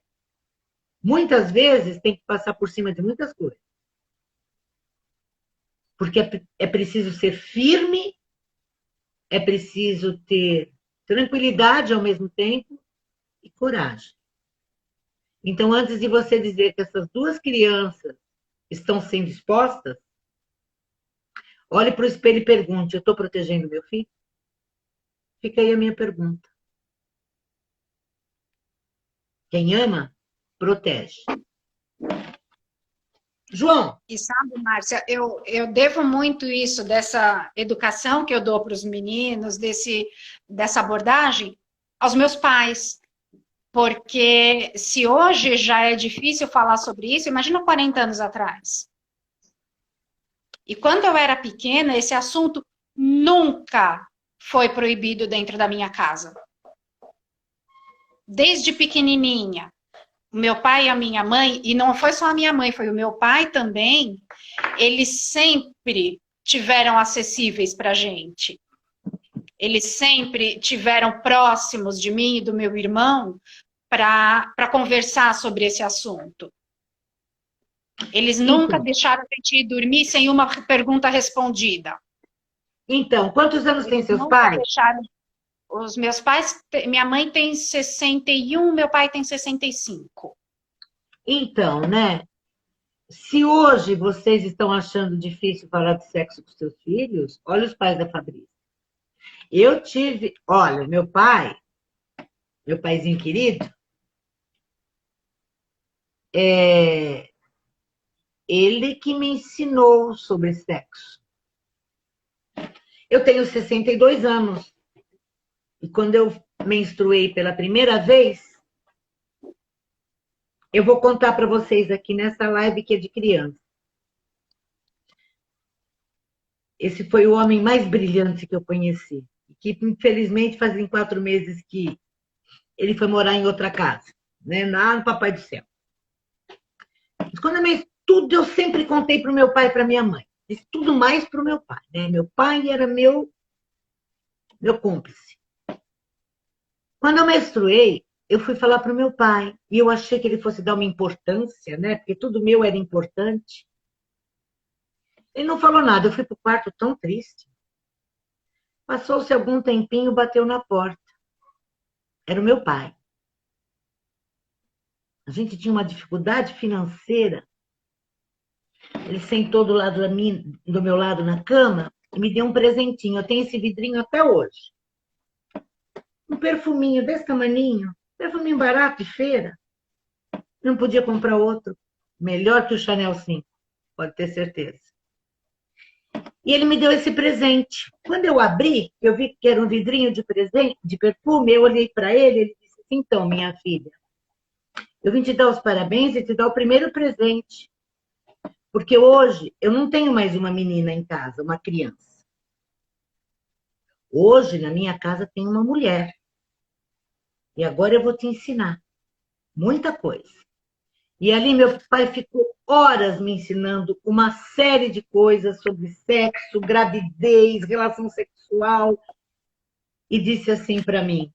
muitas vezes tem que passar por cima de muitas coisas. Porque é preciso ser firme, é preciso ter tranquilidade ao mesmo tempo e coragem. Então, antes de você dizer que essas duas crianças estão sendo expostas, olhe para o espelho e pergunte: eu estou protegendo meu filho? Fica aí a minha pergunta. Quem ama, protege. João. E sabe, Márcia, eu devo muito isso, dessa educação que eu dou para os meninos, dessa abordagem, aos meus pais. Porque se hoje já é difícil falar sobre isso, imagina 40 anos atrás. E quando eu era pequena, esse assunto nunca foi proibido dentro da minha casa. Desde pequenininha. O meu pai e a minha mãe, e não foi só a minha mãe, foi o meu pai também, eles sempre tiveram acessíveis para a gente. Eles sempre tiveram próximos de mim e do meu irmão para conversar sobre esse assunto. Eles nunca deixaram a gente ir dormir sem uma pergunta respondida. Então, quantos anos têm seus pais? Deixaram. Os meus pais, minha mãe tem 61, meu pai tem 65. Então, né? Se hoje vocês estão achando difícil falar de sexo com seus filhos, olha os pais da Fabrícia. Eu tive, olha, meu paizinho querido, ele que me ensinou sobre sexo. Eu tenho 62 anos. E quando eu menstruei pela primeira vez, eu vou contar para vocês aqui nessa live que é de criança. Esse foi o homem mais brilhante que eu conheci. Que, infelizmente, fazem 4 meses que ele foi morar em outra casa, né? Lá no Papai do Céu. Mas quando eu tudo eu sempre contei para o meu pai e para minha mãe. Disse tudo mais para o meu pai, né? Meu pai era meu cúmplice. Quando eu menstruei, eu fui falar para o meu pai. E eu achei que ele fosse dar uma importância, né? Porque tudo meu era importante. Ele não falou nada. Eu fui para o quarto tão triste. Passou-se algum tempinho, bateu na porta. Era o meu pai. A gente tinha uma dificuldade financeira. Ele sentou do meu lado na cama e me deu um presentinho. Eu tenho esse vidrinho até hoje. Um perfuminho desse tamaninho. Perfuminho barato de feira. Não podia comprar outro. Melhor que o Chanel 5. Pode ter certeza. E ele me deu esse presente. Quando eu abri, eu vi que era um vidrinho de presente, de perfume. Eu olhei para ele e ele disse: então, minha filha, eu vim te dar os parabéns e te dar o primeiro presente. Porque hoje eu não tenho mais uma menina em casa, uma criança. Hoje, na minha casa, tem uma mulher. E agora eu vou te ensinar muita coisa. E ali meu pai ficou horas me ensinando uma série de coisas sobre sexo, gravidez, relação sexual. E disse assim para mim: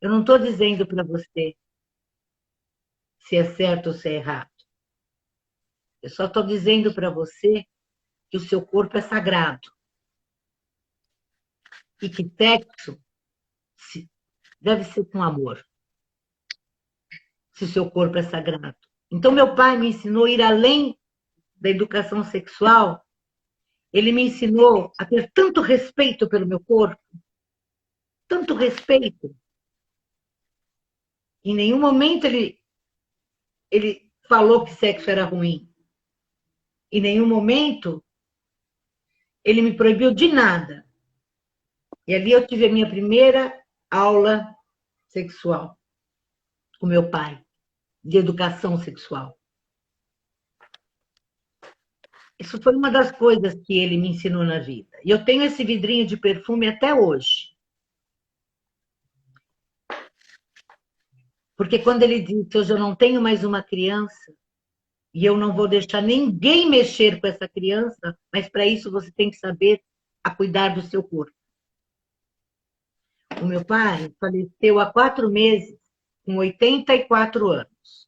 eu não estou dizendo para você se é certo ou se é errado. Eu só estou dizendo para você que o seu corpo é sagrado e que sexo deve ser com amor, se o seu corpo é sagrado. Então, meu pai me ensinou a ir além da educação sexual. Ele me ensinou a ter tanto respeito pelo meu corpo, tanto respeito. Em nenhum momento ele falou que sexo era ruim. Em nenhum momento ele me proibiu de nada. E ali eu tive a minha primeira aula sexual com meu pai, de educação sexual. Isso foi uma das coisas que ele me ensinou na vida. E eu tenho esse vidrinho de perfume até hoje. Porque quando ele disse, hoje eu não tenho mais uma criança, e eu não vou deixar ninguém mexer com essa criança, mas para isso você tem que saber a cuidar do seu corpo. O meu pai faleceu há 4 meses, com 84 anos.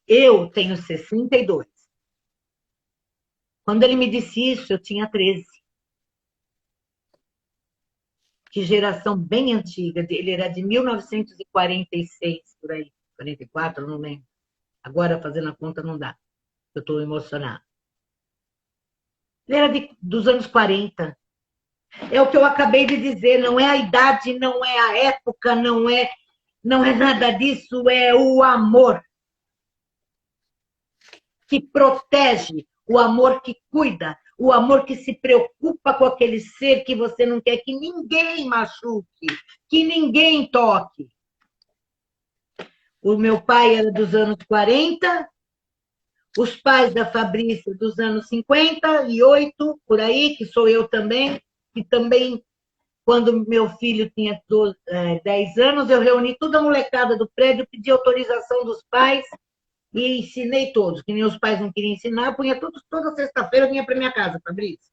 Eu tenho 62. Quando ele me disse isso, eu tinha 13. Que geração bem antiga. Ele era de 1946, por aí. 44, não lembro. Agora, fazendo a conta, não dá. Eu estou emocionada. Ele era dos anos 40. É o que eu acabei de dizer. Não é a idade, não é a época, não é nada disso. É o amor que protege, o amor que cuida, o amor que se preocupa com aquele ser que você não quer que ninguém machuque, que ninguém toque. O meu pai era dos anos 40, os pais da Fabrícia dos anos 58, por aí, que sou eu também, que também, quando meu filho tinha 10 anos, eu reuni toda a molecada do prédio, pedi autorização dos pais e ensinei todos, que nem os pais não queriam ensinar, eu punha toda sexta-feira, eu vinha para minha casa, Fabrício.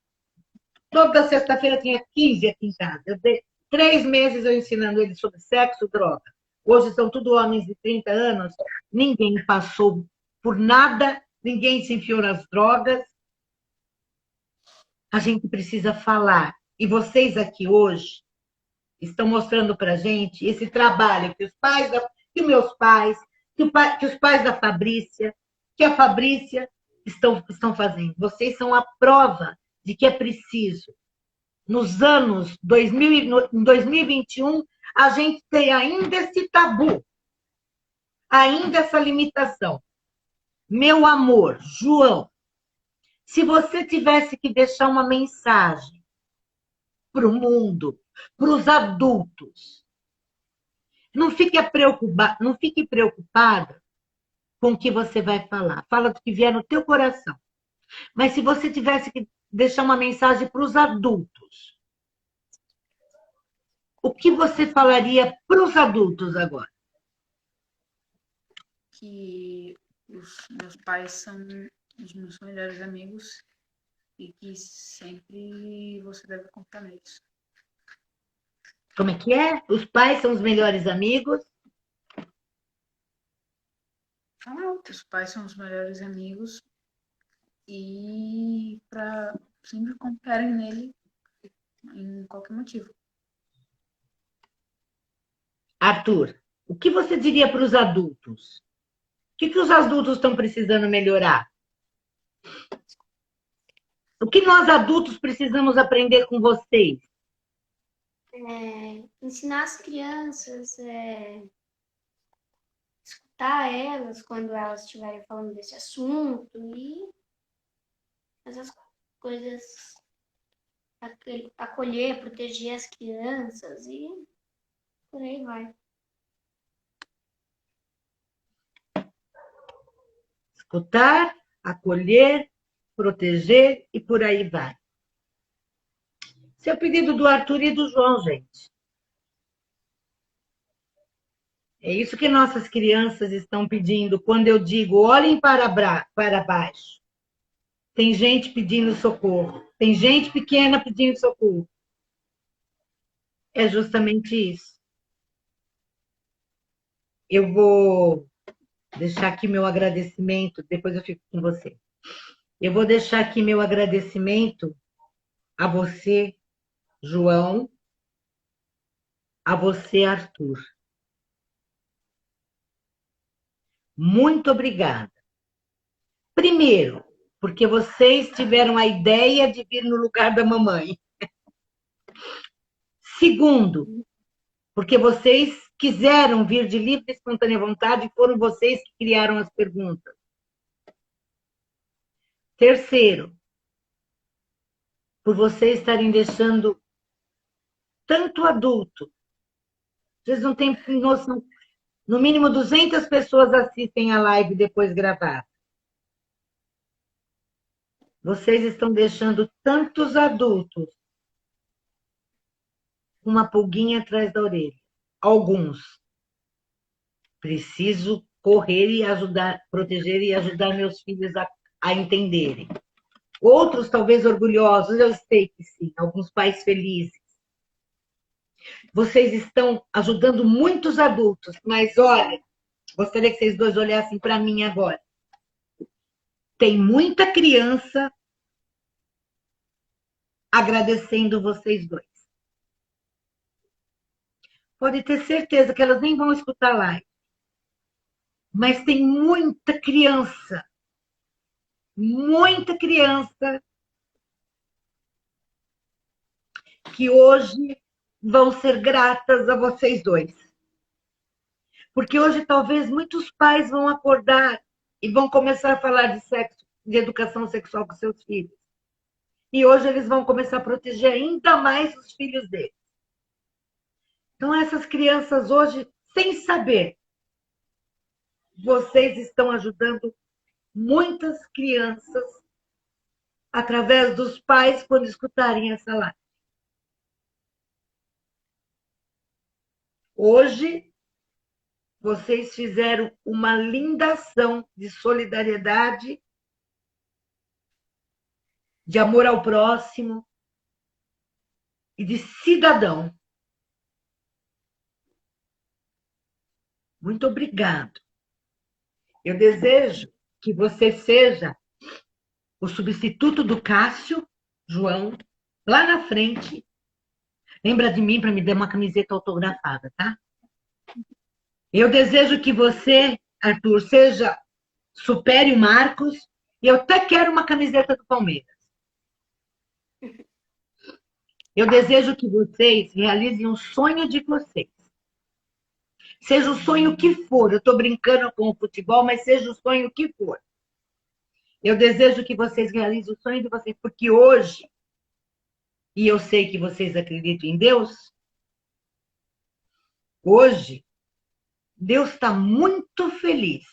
Toda sexta-feira tinha 15 aqui em casa. Eu dei 3 meses eu ensinando eles sobre sexo e droga. Hoje são tudo homens de 30 anos, ninguém passou por nada, ninguém se enfiou nas drogas. A gente precisa falar. E vocês aqui hoje estão mostrando para a gente esse trabalho que que meus pais, que os pais da Fabrícia, que a Fabrícia estão fazendo. Vocês são a prova de que é preciso. Nos anos 2021, a gente tem ainda esse tabu, ainda essa limitação. Meu amor, João, se você tivesse que deixar uma mensagem para o mundo, para os adultos, não fique preocupada com o que você vai falar. Fala do que vier no teu coração. Mas se você tivesse que deixar uma mensagem para os adultos, o que você falaria para os adultos agora? Que os meus pais são os meus melhores amigos e que sempre você deve confiar neles. Como é que é? Os pais são os melhores amigos? Os pais são os melhores amigos e para sempre confiarem nele em qualquer motivo. Arthur, o que você diria para os adultos? O que os adultos estão precisando melhorar? O que nós adultos precisamos aprender com vocês? Ensinar as crianças, escutar elas quando elas estiverem falando desse assunto e essas coisas, acolher, proteger as crianças e por aí vai. Escutar, acolher, proteger e por aí vai. Esse é o pedido do Arthur e do João, gente. É isso que nossas crianças estão pedindo. Quando eu digo, olhem para baixo. Tem gente pedindo socorro. Tem gente pequena pedindo socorro. É justamente isso. Eu vou deixar aqui meu agradecimento, depois eu fico com você. Eu vou deixar aqui meu agradecimento a você, João, a você, Arthur. Muito obrigada. Primeiro, porque vocês tiveram a ideia de vir no lugar da mamãe. Segundo, porque vocês quiseram vir de livre e espontânea vontade e foram vocês que criaram as perguntas. Terceiro, por vocês estarem deixando tanto adulto. Vocês não têm noção. No mínimo 200 pessoas assistem a live depois gravada. Vocês estão deixando tantos adultos com uma pulguinha atrás da orelha. Alguns. Preciso correr e ajudar, proteger e ajudar meus filhos a entenderem. Outros, talvez orgulhosos, eu sei que sim. Alguns pais felizes. Vocês estão ajudando muitos adultos, mas olha, gostaria que vocês dois olhassem para mim agora. Tem muita criança agradecendo vocês dois. Pode ter certeza que elas nem vão escutar a live. Mas tem muita criança que hoje vão ser gratas a vocês dois. Porque hoje talvez muitos pais vão acordar e vão começar a falar de sexo, de educação sexual com seus filhos. E hoje eles vão começar a proteger ainda mais os filhos deles. Então essas crianças hoje, sem saber, vocês estão ajudando muitas crianças através dos pais quando escutarem essa live. Hoje, vocês fizeram uma linda ação de solidariedade, de amor ao próximo e de cidadão. Muito obrigado. Eu desejo que você seja o substituto do Cássio, João, lá na frente. Lembra de mim para me dar uma camiseta autografada, tá? Eu desejo que você, Arthur, supere o Marcos. E eu até quero uma camiseta do Palmeiras. Eu desejo que vocês realizem um sonho de vocês. Seja o sonho que for. Eu estou brincando com o futebol, mas seja o sonho que for. Eu desejo que vocês realizem o sonho de vocês, porque hoje, e eu sei que vocês acreditam em Deus, hoje, Deus está muito feliz,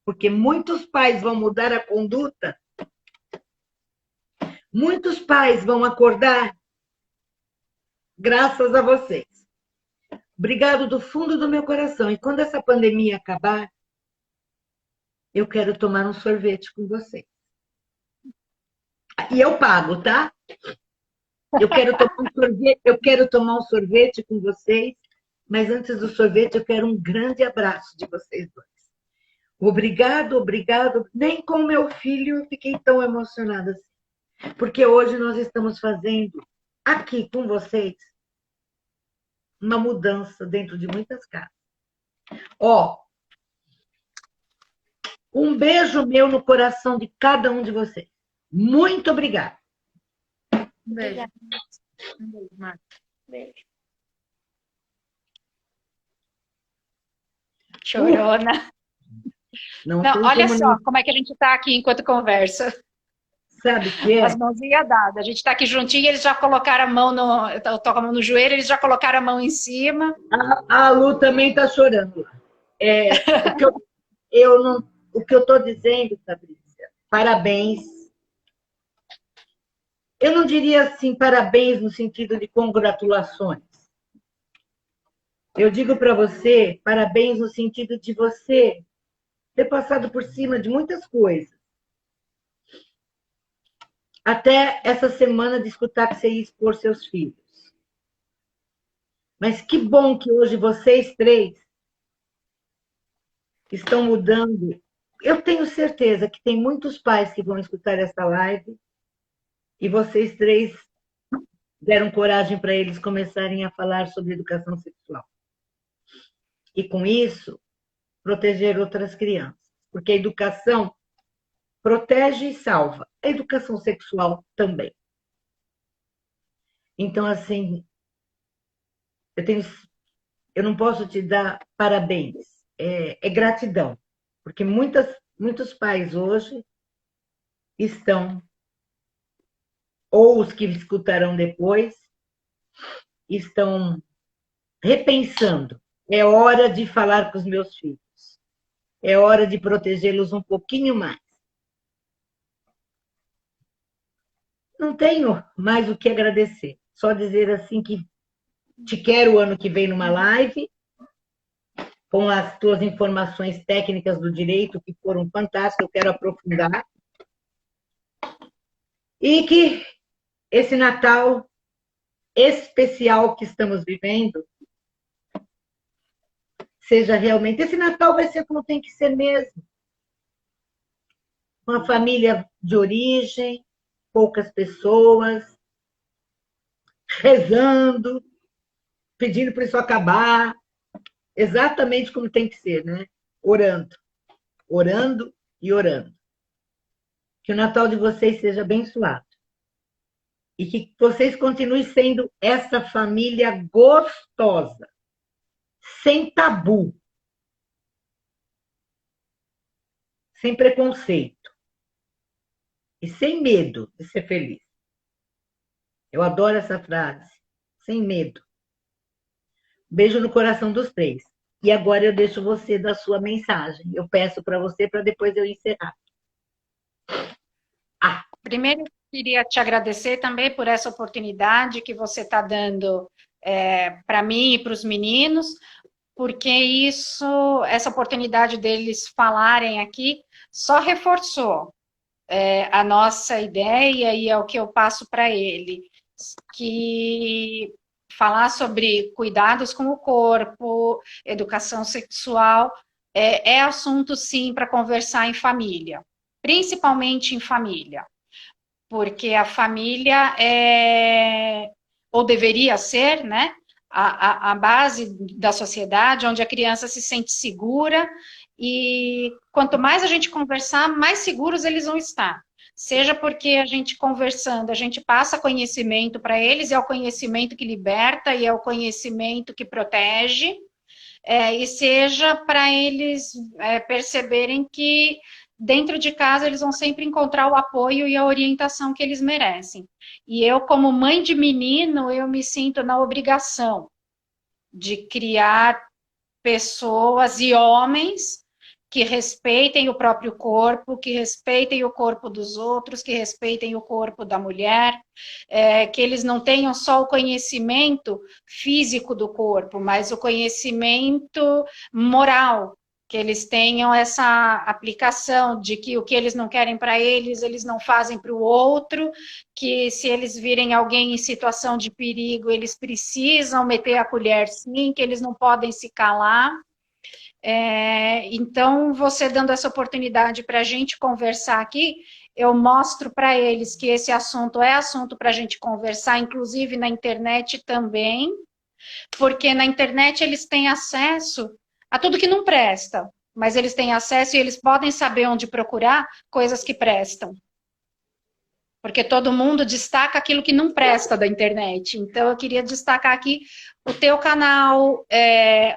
porque muitos pais vão mudar a conduta, muitos pais vão acordar graças a vocês. Obrigado do fundo do meu coração. E quando essa pandemia acabar, eu quero tomar um sorvete com vocês. E eu pago, tá? Eu quero tomar um sorvete com vocês, mas antes do sorvete eu quero um grande abraço de vocês dois. Obrigado, obrigado. Nem com meu filho eu fiquei tão emocionada assim. Porque hoje nós estamos fazendo aqui com vocês uma mudança dentro de muitas casas. Ó, um beijo meu no coração de cada um de vocês. Muito obrigada. Um beijo. Obrigada. Um beijo, Marcos. Beijo. Chorona. Não, Não, olha como só não, como é que a gente está aqui enquanto conversa. sabe o que é? As mãozinhas dadas. A gente está aqui juntinho, eles já colocaram a mão no... Eu tô com a mão no joelho, eles já colocaram a mão em cima. A Lu também está chorando. O que eu estou dizendo, Fabrícia, parabéns. Eu não diria assim parabéns no sentido de congratulações. Eu digo para você parabéns no sentido de você ter passado por cima de muitas coisas. Até essa semana de escutar que você ia expor seus filhos. Mas que bom que hoje vocês três estão mudando Eu tenho certeza que tem muitos pais que vão escutar essa live e vocês três deram coragem para eles começarem a falar sobre educação sexual. E com isso, proteger outras crianças. Porque a educação protege e salva. A educação sexual também. Então, assim, eu não posso te dar parabéns. É gratidão. Porque muitos pais hoje estão, ou os que escutarão depois, estão repensando. É hora de falar com os meus filhos. É hora de protegê-los um pouquinho mais. Não tenho mais o que agradecer. Só dizer assim que te quero o ano que vem numa live, com as tuas informações técnicas do direito, que foram fantásticas, eu quero aprofundar. E que esse Natal especial que estamos vivendo seja realmente... Esse Natal vai ser como tem que ser mesmo. Uma família de origem, poucas pessoas, rezando, pedindo para isso acabar, exatamente como tem que ser, né? Orando, orando e orando. Que o Natal de vocês seja abençoado. E que vocês continuem sendo essa família gostosa, sem tabu, sem preconceito e sem medo de ser feliz. Eu adoro essa frase, sem medo. Beijo no coração dos três. E agora eu deixo você dar sua mensagem. Eu peço para você para depois eu encerrar. Primeiro, eu queria te agradecer também por essa oportunidade que você está dando para mim e para os meninos, porque essa oportunidade deles falarem aqui só reforçou a nossa ideia e é o que eu passo para ele, que falar sobre cuidados com o corpo, educação sexual, é assunto sim para conversar em família, principalmente em família. Porque a família ou deveria ser, né, a base da sociedade, onde a criança se sente segura, e quanto mais a gente conversar, mais seguros eles vão estar. Seja porque a gente conversando, a gente passa conhecimento para eles, é o conhecimento que liberta e é o conhecimento que protege, e seja para eles perceberem que dentro de casa eles vão sempre encontrar o apoio e a orientação que eles merecem. E eu, como mãe de menino, eu me sinto na obrigação de criar pessoas e homens que respeitem o próprio corpo, que respeitem o corpo dos outros, que respeitem o corpo da mulher, que eles não tenham só o conhecimento físico do corpo, mas o conhecimento moral, que eles tenham essa aplicação de que o que eles não querem para eles não fazem para o outro, que se eles virem alguém em situação de perigo, eles precisam meter a colher sim, que eles não podem se calar. Então, você dando essa oportunidade para a gente conversar aqui, eu mostro para eles que esse assunto é assunto para a gente conversar, inclusive na internet também, porque na internet eles têm acesso a tudo que não presta, mas eles têm acesso e eles podem saber onde procurar coisas que prestam. Porque todo mundo destaca aquilo que não presta da internet. Então, eu queria destacar aqui o teu canal,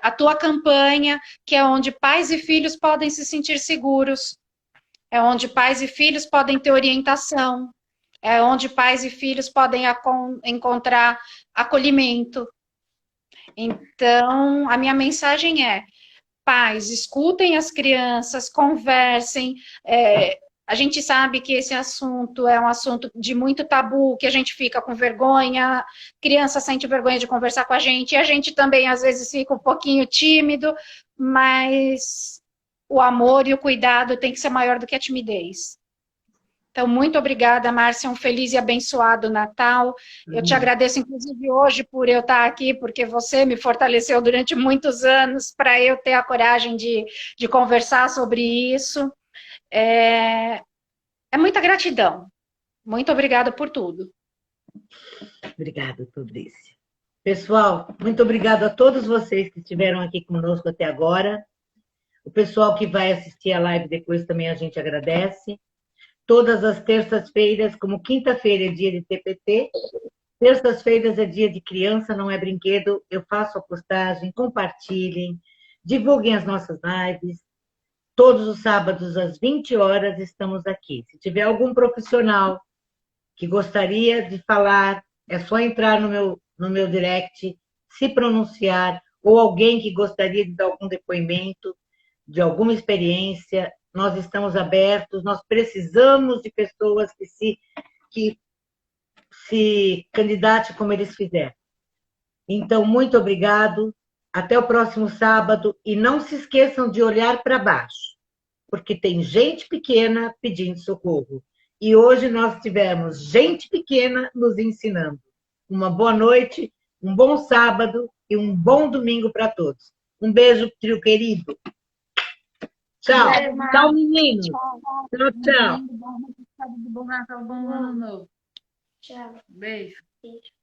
a tua campanha, que é onde pais e filhos podem se sentir seguros, é onde pais e filhos podem ter orientação, é onde pais e filhos podem encontrar acolhimento. Então, a minha mensagem é: pais, escutem as crianças, conversem. A gente sabe que esse assunto é um assunto de muito tabu, que a gente fica com vergonha, criança sente vergonha de conversar com a gente, e a gente também às vezes fica um pouquinho tímido, mas o amor e o cuidado tem que ser maior do que a timidez. Então, muito obrigada, Márcia, um feliz e abençoado Natal. Eu te agradeço, inclusive, hoje por eu estar aqui, porque você me fortaleceu durante muitos anos para eu ter a coragem de conversar sobre isso. é muita gratidão. Muito obrigada por tudo. Obrigada, Tudrícia. Pessoal, muito obrigado a todos vocês que estiveram aqui conosco até agora. O pessoal que vai assistir a live depois também a gente agradece. Todas as terças-feiras, como quinta-feira é dia de TPT, terças-feiras é dia de criança, não é brinquedo. Eu faço a postagem, compartilhem, divulguem as nossas lives. Todos os sábados, às 20 horas, estamos aqui. Se tiver algum profissional que gostaria de falar, é só entrar no meu direct, se pronunciar, ou alguém que gostaria de dar algum depoimento, de alguma experiência, nós estamos abertos, nós precisamos de pessoas que se candidatem como eles fizeram. Então, muito obrigado, até o próximo sábado, e não se esqueçam de olhar para baixo, porque tem gente pequena pedindo socorro. E hoje nós tivemos gente pequena nos ensinando. Uma boa noite, um bom sábado e um bom domingo para todos. Um beijo, trio querido. Tchau. Tchau, meninos. Tchau, tchau. Bom Natal, bom Ano Novo. Tchau. Beijo. Beijo.